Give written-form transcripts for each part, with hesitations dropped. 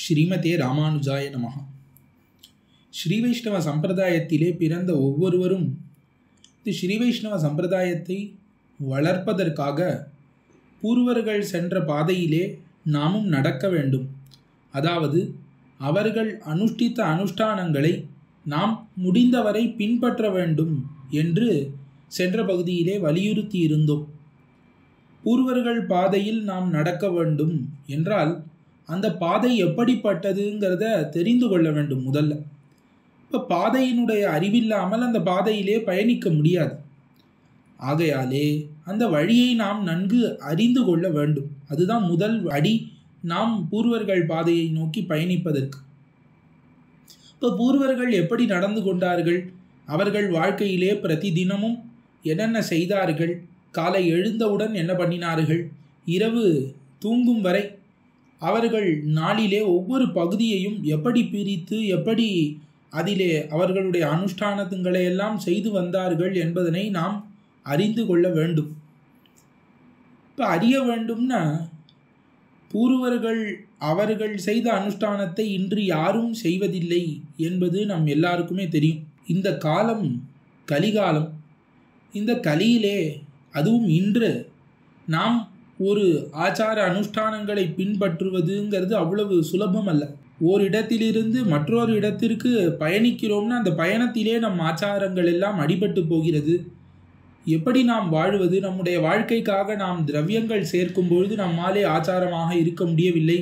ஸ்ரீமதே ராமானுஜாய நமஹ. ஸ்ரீ வைஷ்ணவ சம்பிரதாயத்திலே பிறந்த ஒவ்வொருவரும் இந்த ஸ்ரீ வைஷ்ணவ சம்பிரதாயத்தை வளர்ப்பதற்காக பூர்வர்கள் சென்ற பாதையிலே நாமும் நடக்க வேண்டும். அதாவது அவர்கள் அனுஷ்டித்த அனுஷ்டானங்களை நாம் முடிந்தவரை பின்பற்ற வேண்டும் என்று சென்ற பகுதியிலே வலியுறுத்தி இருந்தோம். பூர்வர்கள் பாதையில் நாம் நடக்க வேண்டும் என்றால் அந்த பாதை எப்படிப்பட்டதுங்கிறத தெரிந்து கொள்ள வேண்டும். முதல்ல இப்போ பாதையினுடைய அறிவில்லாமல் அந்த பாதையிலே பயணிக்க முடியாது. ஆகையாலே அந்த வழியை நாம் நன்கு அறிந்து கொள்ள வேண்டும். அதுதான் முதல் அடி நாம் பூர்வர்கள் பாதையை நோக்கி பயணிப்பதற்கு. இப்போ பூர்வர்கள் எப்படி நடந்து கொண்டார்கள், அவர்கள் வாழ்க்கையிலே பிரதி தினமும் என்னென்ன செய்தார்கள், காலை எழுந்தவுடன் என்ன பண்ணினார்கள், இரவு தூங்கும் வரை அவர்கள் நாளிலே ஒவ்வொரு பகுதியையும் எப்படி பிரித்து எப்படி அதிலே அவர்களுடைய அனுஷ்டானங்களை எல்லாம் செய்து வந்தார்கள் என்பதனை நாம் அறிந்து கொள்ள வேண்டும். இப்போ அறிய வேண்டும்னா பூர்வர்கள் அவர்கள் செய்த அனுஷ்டானத்தை இன்று யாரும் செய்வதில்லை என்பது நம் எல்லாருக்குமே தெரியும். இந்த காலம் கலிகாலம். இந்த கலியிலே அதுவும் இன்று நாம் ஒரு ஆச்சார அனுஷ்டானங்களை பின்பற்றுவதுங்கிறது அவ்வளவு சுலபம் அல்ல. ஓரிடத்திலிருந்து மற்றொரு இடத்திற்கு பயணிக்கிறோம்னா அந்த பயணத்திலே நம் ஆச்சாரங்கள் எல்லாம் அடிபட்டு போகிறது. எப்படி நாம் வாழ்வது, நம்முடைய வாழ்க்கைக்காக நாம் திரவியங்கள் சேர்க்கும் பொழுது நம்மாலே ஆச்சாரமாக இருக்க முடியவில்லை,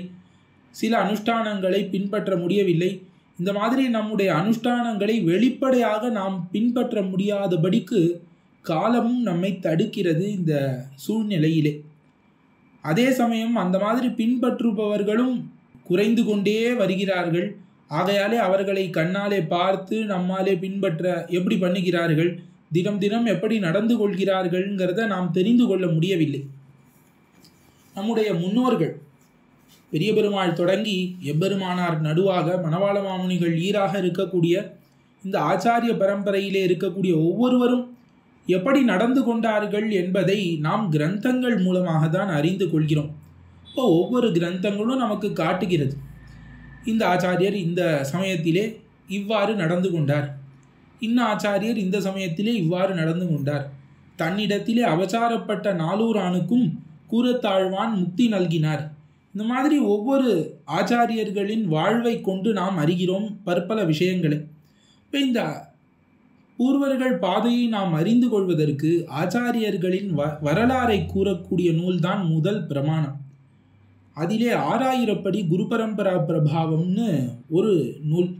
சில அனுஷ்டானங்களை பின்பற்ற முடியவில்லை. இந்த மாதிரி நம்முடைய அனுஷ்டானங்களை வெளிப்படையாக நாம் பின்பற்ற முடியாதபடிக்கு காலமும் நம்மை தடுக்கிறது இந்த சூழ்நிலையிலே. அதே சமயம் அந்த மாதிரி பின்பற்றுபவர்களும் குறைந்து கொண்டே வருகிறார்கள். ஆகையாலே அவர்களை கண்ணாலே பார்த்து நம்மாலே பின்பற்ற எப்படி பண்ணுகிறார்கள், தினம் தினம் எப்படி நடந்து கொள்கிறார்கள்ங்கிறத நாம் தெரிந்து கொள்ள முடியவில்லை. நம்முடைய முன்னோர்கள் பெரிய பெருமாள் தொடங்கி எம்பெருமானார் நடுவாக மணவாள மாமுனிகள் ஈராக இருக்கக்கூடிய இந்த ஆச்சாரிய பரம்பரையிலே இருக்கக்கூடிய ஒவ்வொருவரும் எப்படி நடந்து கொண்டார்கள் என்பதை நாம் கிரந்தங்கள் மூலமாக தான் அறிந்து கொள்கிறோம். இப்போ ஒவ்வொரு கிரந்தங்களும் நமக்கு காட்டுகிறது, இந்த ஆச்சாரியர் இந்த சமயத்திலே இவ்வாறு நடந்து கொண்டார், இன்ன ஆச்சாரியர் இந்த சமயத்திலே இவ்வாறு நடந்து கொண்டார், தன்னிடத்திலே அவசாரப்பட்ட நாளூரானுக்கும் கூறத்தாழ்வான் முக்தி நல்கினார். இந்த மாதிரி ஒவ்வொரு ஆச்சாரியர்களின் வாழ்வை கொண்டு நாம் அறிகிறோம் பற்பல விஷயங்களை. இப்போ இந்த பூர்வர்கள் பாதையை நாம் அறிந்து கொள்வதற்கு ஆச்சாரியர்களின் வரலாறை கூறக்கூடிய நூல்தான் முதல் பிரமாணம். அதிலே 6000 படி குரு பரம்பரா பிரபாவம்னு ஒரு நூல்.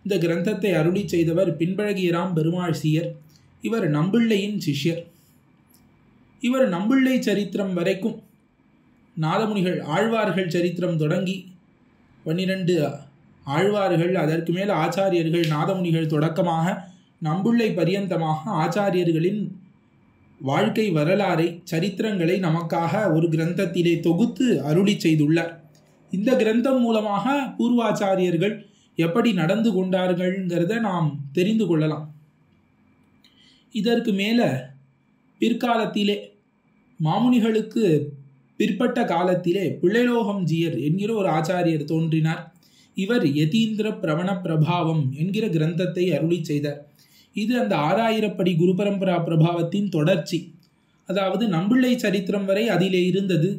இந்த கிரந்தத்தை அருளி செய்தவர் பின்பழகியராம் பெருமாள் சீயர். இவர் நம்பிள்ளையின் சிஷ்யர். இவர் நம்பிள்ளை சரித்திரம் வரைக்கும் நாதமுனிகள் ஆழ்வார்கள் சரித்திரம் தொடங்கி 12 ஆழ்வார்கள், அதற்கு மேல் ஆச்சாரியர்கள், நாதமுனிகள் தொடக்கமாக நம்பிள்ளை பரியந்தமாக ஆச்சாரியர்களின் வாழ்க்கை வரலாறை சரித்திரங்களை நமக்காக ஒரு கிரந்தத்திலே தொகுத்து அருளி செய்துள்ளார். இந்த கிரந்தம் மூலமாக பூர்வாச்சாரியர்கள் எப்படி நடந்து கொண்டார்கள்ங்கிறத நாம் தெரிந்து கொள்ளலாம். இதற்கு மேலே பிற்காலத்திலே மாமுனிகளுக்கு பிற்பட்ட காலத்திலே பிள்ளைலோகம் ஜீயர் என்கிற ஒரு ஆச்சாரியர் தோன்றினார். இவர் யதீந்திர பிரவண பிரபாவம் என்கிற கிரந்தத்தை அருளி செய்தார். இது அந்த 6000 படி குரு பரம்பரா பிரபாவத்தின் தொடர்ச்சி. அதாவது நம்பிள்ளை சரித்திரம் வரை அதிலே இருந்தது.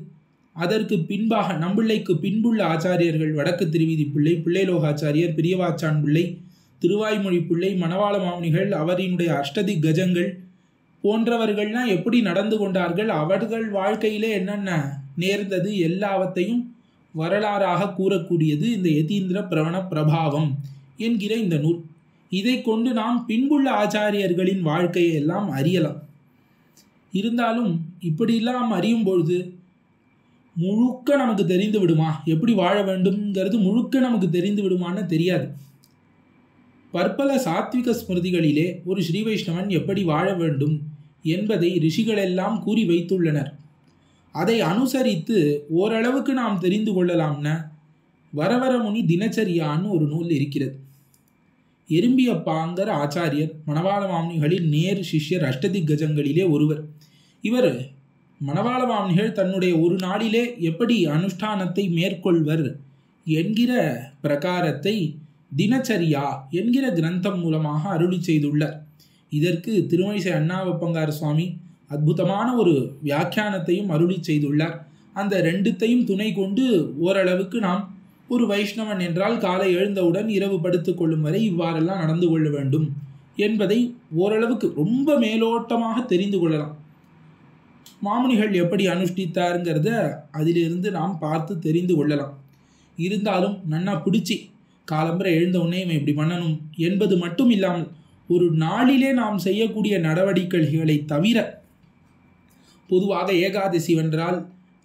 அதற்கு பின்பாக நம்பிள்ளைக்கு பின்புள்ள ஆச்சாரியர்கள் வடக்கு திருவிதி பிள்ளை, பிள்ளைலோகாச்சாரியர், பெரியவாச்சான் பிள்ளை, திருவாய்மொழி பிள்ளை, மணவாள மாமுனிகள், அவரினுடைய அஷ்டதி கஜங்கள் போன்றவர்கள்லாம் எப்படி நடந்து கொண்டார்கள், அவர்கள் வாழ்க்கையிலே என்னென்ன நேர்ந்தது எல்லாவற்றையும் வரலாறாக கூறக்கூடியது இந்த யதீந்திர பிரவண பிரபாவம் என்கிற இந்த நூல். இதை கொண்டு நாம் பின்புள்ள ஆச்சாரியர்களின் வாழ்க்கையை எல்லாம் அறியலாம். இருந்தாலும் இப்படியெல்லாம் அறியும் பொழுது முழுக்க நமக்கு தெரிந்து விடுமா, எப்படி வாழ வேண்டும்ங்கிறது முழுக்க நமக்கு தெரிந்து விடுமான்னு தெரியாது. பற்பல சாத்விக ஸ்மிருதிகளிலே ஒரு ஸ்ரீ வைஷ்ணவன் எப்படி வாழ வேண்டும் என்பதை ரிஷிகளெல்லாம் கூறி வைத்துள்ளனர். அதை அனுசரித்து ஓரளவுக்கு நாம் தெரிந்து கொள்ளலாம்னா வரவரமுனி தினச்சரியான்னு ஒரு நூல் இருக்கிறது. எறும்பியப்பாங்கிற ஆச்சாரியர் மணவாள மாமுனிகளின் நேர் சிஷ்யர், அஷ்டதி கஜங்களிலே ஒருவர். இவர் மணவாள மாமுனிகள் தன்னுடைய ஒரு நாளிலே எப்படி அனுஷ்டானத்தை மேற்கொள்வர் என்கிற பிரகாரத்தை தினச்சரியா என்கிற கிரந்தம் மூலமாக அருளி செய்துள்ளார். இதற்கு திருமழிசை அண்ணாவப்பங்கார சுவாமி அற்புதமான ஒரு வியாக்கியானத்தையும் அருளி செய்துள்ளார். அந்த ரெண்டுத்தையும் துணை கொண்டு ஓரளவுக்கு நாம் ஒரு வைஷ்ணவன் என்றால் காலை எழுந்தவுடன் இரவு படுத்து கொள்ளும் வரை இவ்வாறெல்லாம் நடந்து கொள்ள வேண்டும் என்பதை ஓரளவுக்கு ரொம்ப மேலோட்டமாக தெரிந்து கொள்ளலாம். மாமுனிகள் எப்படி அனுஷ்டித்தாருங்கிறத அதிலிருந்து நாம் பார்த்து தெரிந்து கொள்ளலாம். இருந்தாலும் நன்னா பிடிச்சி காலம்பரை எழுந்த உடனே இவன் இப்படி பண்ணணும் என்பது மட்டும் இல்லாமல் ஒரு நாளிலே நாம் செய்யக்கூடிய நடவடிக்கைகளை தவிர, பொதுவாக ஏகாதசி வென்றால்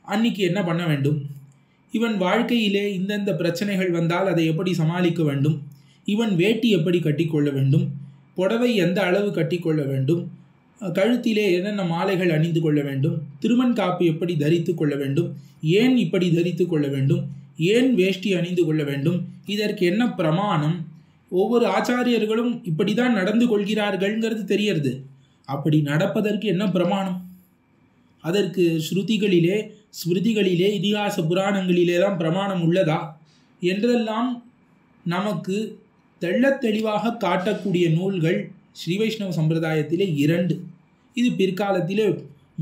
அன்னைக்கு என்ன பண்ண வேண்டும், இவன் வாழ்க்கையிலே இந்தந்த பிரச்சனைகள் வந்தால் அதை எப்படி சமாளிக்க வேண்டும், இவன் வேட்டி எப்படி கட்டிக்கொள்ள வேண்டும், புடவை எந்த அளவு கட்டிக்கொள்ள வேண்டும், கழுத்திலே என்னென்ன மாலைகள் அணிந்து கொள்ள வேண்டும், திருமண் காப்பு எப்படி தரித்து கொள்ள வேண்டும், ஏன் இப்படி தரித்து கொள்ள வேண்டும், ஏன் வேஷ்டி அணிந்து கொள்ள வேண்டும், இதற்கு என்ன பிரமாணம், ஒவ்வொரு ஆச்சாரியர்களும் இப்படி தான் நடந்து கொள்கிறார்கள்ங்கிறது தெரியறது. அப்படி நடப்பதற்கு என்ன பிரமாணம், அதற்கு ஸ்ருதிகளிலே ஸ்மிருதிகளிலே இதிகாச புராணங்களிலே தான் பிரமாணம் உள்ளதா என்றெல்லாம் நமக்கு தெள்ளத் தெளிவாக காட்டக்கூடிய நூல்கள் ஸ்ரீ வைஷ்ணவ சம்பிரதாயத்திலே 2. இது பிற்காலத்திலே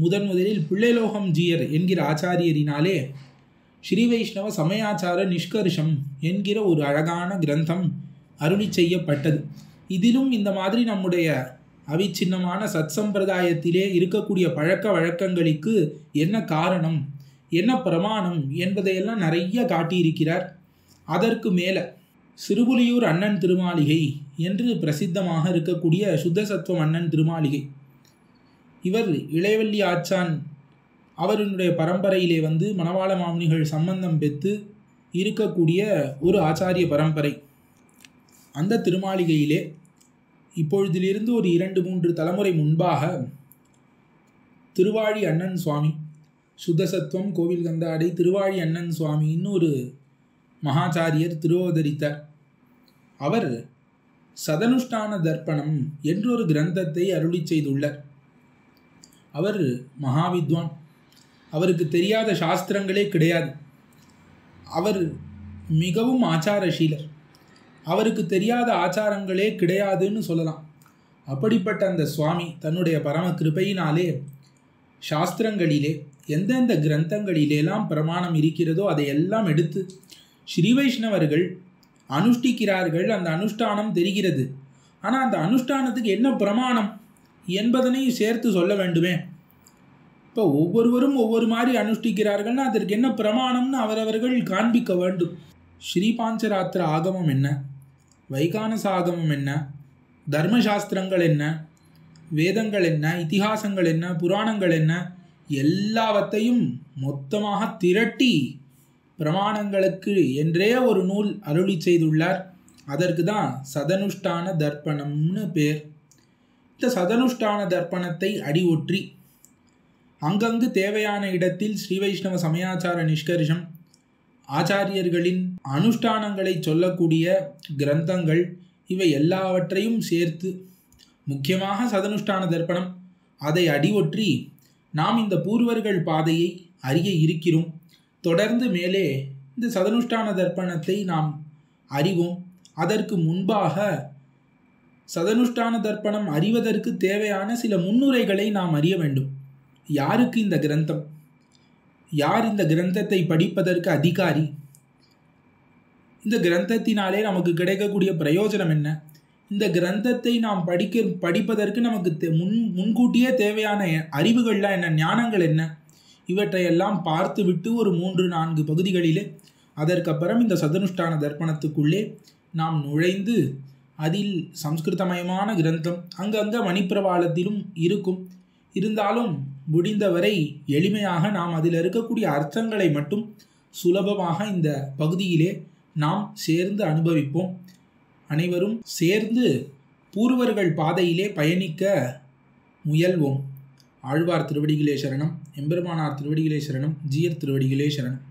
முதலில் பிள்ளைலோகம் ஜீயர் என்கிற ஆச்சாரியரினாலே ஸ்ரீ வைஷ்ணவ சமயாச்சார நிஷ்கர்ஷம் என்கிற ஒரு அழகான கிரந்தம் அருளி செய்யப்பட்டது. இதிலும் இந்த மாதிரி நம்முடைய அவிச்சின்னமான சத் சம்பிரதாயத்திலே இருக்கக்கூடிய பழக்க வழக்கங்களுக்கு என்ன காரணம், என்ன பிரமாணம் என்பதையெல்லாம் நிறைய காட்டியிருக்கிறார். அதற்கு மேலே சிறுபுலியூர் அண்ணன் திருமாளிகை என்று பிரசித்தமாக இருக்கக்கூடிய சுத்தசத்துவம் அண்ணன் திருமாளிகை, இவர் இளையவல்லி ஆச்சான் அவருடைய பரம்பரையிலே மணவாள மாமுனிகள் சம்பந்தம் பெற்று இருக்கக்கூடிய ஒரு ஆச்சாரிய பரம்பரை. அந்த திருமாளிகையிலே இப்பொழுதிலிருந்து ஒரு 2-3 தலைமுறை முன்பாக திருவாழி அண்ணன் சுவாமி, சுத்தசத்துவம் கோவில் கந்தாடை திருவாழி அண்ணன் சுவாமி இன்னொரு மகாச்சாரியர் திருவதரித்தார். அவர் சதனுஷ்டான தர்ப்பணம் என்றொரு கிரந்தத்தை அருளி செய்துள்ளார். அவர் மகாவித்வான், அவருக்கு தெரியாத சாஸ்திரங்களே கிடையாது. அவர் மிகவும் ஆச்சாரசீலர், அவருக்கு தெரியாத ஆச்சாரங்களே கிடையாதுன்னு சொல்லலாம். அப்படிப்பட்ட அந்த சுவாமி தன்னுடைய பரம கிருபையினாலே சாஸ்திரங்களிலே எந்தெந்த கிரந்தங்களிலெல்லாம் பிரமாணம் இருக்கிறதோ அதையெல்லாம் எடுத்து ஸ்ரீ வைஷ்ணவர்கள் அனுஷ்டிக்கிறார்கள். அந்த அனுஷ்டானம் தெரிகிறது. ஆனால் அந்த அனுஷ்டானத்துக்கு என்ன பிரமாணம் என்பதனையும் சேர்த்து சொல்ல வேண்டுமே. இப்போ ஒவ்வொருவரும் ஒவ்வொரு மாதிரி அனுஷ்டிக்கிறார்கள்னா அதற்கு என்ன பிரமாணம்னு அவரவர்கள் காண்பிக்க வேண்டும். ஸ்ரீபாஞ்சராத்திர ஆகமம் என்ன, வைகானச ஆகமம் என்ன, தர்மசாஸ்திரங்கள் என்ன, வேதங்கள் என்ன, இதிகாசங்கள் என்ன, புராணங்கள் என்ன, எல்லாவற்றையும் மொத்தமாக திரட்டி பிரமாணங்களுக்கு என்றே ஒரு நூல் அருளி செய்துள்ளார். அதற்கு தான் சதனுஷ்டான தர்ப்பணம்னு பேர். இந்த சதனுஷ்டான தர்ப்பணத்தை அடிவொற்றி அங்கங்கு தேவையான இடத்தில் ஸ்ரீ வைஷ்ணவ சமயாச்சார நிஷ்கர்ஷம், ஆச்சாரியர்களின் அனுஷ்டானங்களை சொல்லக்கூடிய கிரந்தங்கள், இவை எல்லாவற்றையும் சேர்த்து முக்கியமாக சதனுஷ்டான தர்ப்பணம் அதை அடிவொற்றி நாம் இந்த பூர்வர்கள் பாதையை அறிய இருக்கிறோம். தொடர்ந்து மேலே இந்த சதனுஷ்டான தர்ப்பணத்தை நாம் அறிவோம். அதற்கு முன்பாக சதனுஷ்டான தர்ப்பணம் அறிவதற்கு தேவையான சில முன்னுரைகளை நாம் அறிய வேண்டும். யாருக்கு இந்த கிரந்தம், யார் இந்த கிரந்தத்தை படிப்பதற்கு அதிகாரி, இந்த கிரந்தத்தினாலே நமக்கு கிடைக்கக்கூடிய பிரயோஜனம் என்ன, இந்த கிரந்தத்தை நாம் படிப்பதற்கு நமக்கு முன்கூட்டியே தேவையான அறிவுகள்லாம் என்ன, ஞானங்கள் என்ன, இவற்றையெல்லாம் பார்த்துவிட்டு ஒரு 3-4 பகுதிகளிலே அதற்கப்புறம் இந்த சதனுஷ்டான தர்ப்பணத்துக்குள்ளே நாம் நுழைந்து அதில் சம்ஸ்கிருதமயமான கிரந்தம் அங்கங்கே மணிப்பிரவாளத்திலும் இருக்கும். இருந்தாலும் முடிந்தவரை எளிமையாக நாம் அதில் இருக்கக்கூடிய அர்த்தங்களை மட்டும் சுலபமாக இந்த பகுதியிலே நாம் சேர்ந்து அனுபவிப்போம். அனைவரும் சேர்ந்து பூர்வர்கள் பாதையிலே பயணிக்க முயல்வோம். ஆழ்வார் திருவடிகளே சரணம், எம்பெருமானார் திருவடிகளே சரணம், ஜீயர் திருவடிகளே சரணம்.